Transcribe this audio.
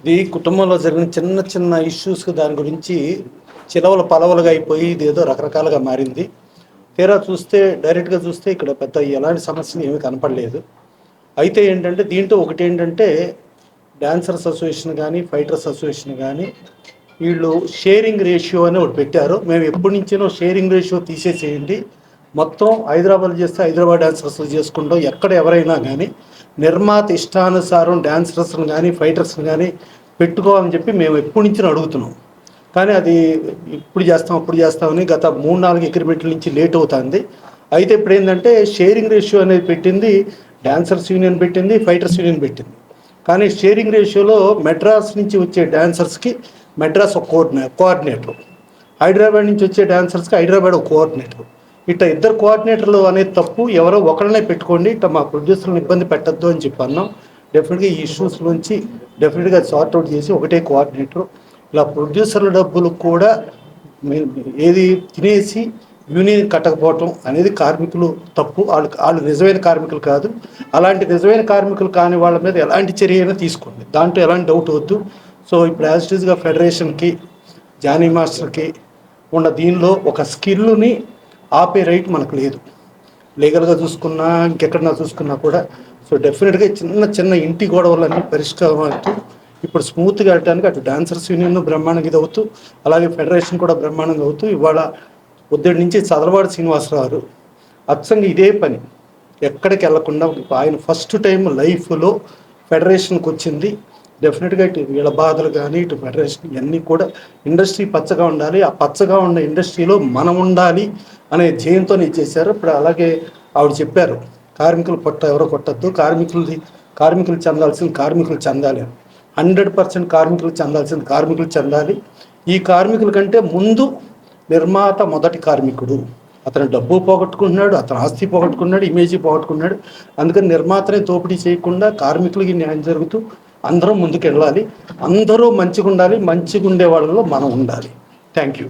ఇది కుటుంబంలో జరిగిన చిన్న చిన్న ఇష్యూస్కి దాని గురించి చిలవల పలవలుగా అయిపోయి ఇది ఏదో రకరకాలుగా మారింది. తీరా చూస్తే డైరెక్ట్గా చూస్తే ఇక్కడ పెద్ద ఎలాంటి సమస్యలు ఏమీ కనపడలేదు. అయితే ఏంటంటే దీంట్లో ఒకటి ఏంటంటే డాన్సర్స్ అసోసియేషన్ కానీ ఫైటర్స్ అసోసియేషన్ కానీ వీళ్ళు షేరింగ్ రేషియో అని ఒకటి పెట్టారు. మేము ఎప్పటి నుంచినో షేరింగ్ రేషియో తీసేసేయండి, మొత్తం హైదరాబాద్ చేస్తే హైదరాబాద్ డాన్సర్స్ చేసుకుంటాం, ఎక్కడ ఎవరైనా కానీ నిర్మాత ఇష్టానుసారం డాన్సర్స్ని కానీ ఫైటర్స్ని కానీ పెట్టుకోవాలని చెప్పి మేము ఎప్పటి నుంచి అడుగుతున్నాం. కానీ అది ఇప్పుడు చేస్తామని గత 3-4 అగ్రిమెంట్ల నుంచి లేట్ అవుతుంది. అయితే ఇప్పుడు ఏంటంటే షేరింగ్ రేషియో అనేది పెట్టింది, డాన్సర్స్ యూనియన్ పెట్టింది, ఫైటర్స్ యూనియన్ పెట్టింది. కానీ షేరింగ్ రేషియోలో మెడ్రాస్ నుంచి వచ్చే డాన్సర్స్కి మెడ్రాస్ ఒక కోఆర్డినేటర్, హైదరాబాద్ నుంచి వచ్చే డాన్సర్స్కి హైదరాబాద్ ఒక కోఆర్డినేటర్. ఇట్లా ఇద్దరు కోఆర్డినేటర్లు అనేది తప్పు, ఎవరో ఒకళ్ళనే పెట్టుకోండి, ఇట్లా మా ప్రొడ్యూసర్లను ఇబ్బంది పెట్టద్దు అని చెప్పి అన్నాం. డెఫినెట్గా ఈ ఇష్యూస్ నుంచి డెఫినెట్గా సార్ట్అవుట్ చేసి ఒకటే కోఆర్డినేటర్. ఇలా ప్రొడ్యూసర్ల డబ్బులు కూడా ఏది తినేసి యూనియన్ కట్టకపోవటం అనేది కార్మికులు తప్పు. వాళ్ళు నిజమైన కార్మికులు కాదు. అలాంటి నిజమైన కార్మికులు కాని వాళ్ళ మీద ఎలాంటి చర్య అయినా తీసుకోండి, దాంట్లో ఎలాంటి డౌట్ వద్దు. సో ఇప్పుడు యాజ్ ఇట్ ఈస్గా ఫెడరేషన్కి జానీ మాస్టర్కి ఉన్న దీనిలో ఒక స్కిల్ని ఆపే రైట్ మనకు లేదు, లీగల్గా చూసుకున్నా ఇంకెక్కడన్నా చూసుకున్నా కూడా. సో డెఫినెట్గా చిన్న చిన్న ఇంటి గొడవలన్నీ పరిష్కారం అవుతూ ఇప్పుడు స్మూత్గా వెళ్ళడానికి అటు డాన్సర్స్ యూనియన్ బ్రహ్మాండంగా ఇది అవుతూ, అలాగే ఫెడరేషన్ కూడా బ్రహ్మాండంగా అవుతూ, ఇవాళ ఉద్దడి నుంచి చదలవాడి శ్రీనివాసరావు అచ్చంగా ఇదే పని ఎక్కడికి వెళ్లకుండా ఆయన ఫస్ట్ టైం లైఫ్లో ఫెడరేషన్కి వచ్చింది. డెఫినెట్గా ఇటు వీళ్ళ బాధలు కానీ ఇటు ఫెడరేషన్ ఇవన్నీ కూడా ఇండస్ట్రీ పచ్చగా ఉండాలి, ఆ పచ్చగా ఉన్న ఇండస్ట్రీలో మనం ఉండాలి అనే ధ్యేయంతో చేశారు. ఇప్పుడు అలాగే ఆవిడ చెప్పారు, కార్మికులు ఎవరో కొట్టద్దు, కార్మికులు చెందాల్సింది కార్మికులు చెందాలి, 100% కార్మికులు చెందాల్సింది కార్మికులు చెందాలి. ఈ కార్మికుల కంటే ముందు నిర్మాత మొదటి కార్మికుడు. అతను డబ్బు పోగొట్టుకుంటున్నాడు, అతను ఆస్తి పోగొట్టుకున్నాడు, ఇమేజీ పోగొట్టుకున్నాడు. అందుకని నిర్మాతనే దోపిడీ చేయకుండా కార్మికులకి న్యాయం జరుగుతూ అందరం ముందుకు వెళ్ళాలి, అందరూ మంచిగా ఉండాలి, మంచిగా ఉండే వాళ్ళలో మనం ఉండాలి. Thank you.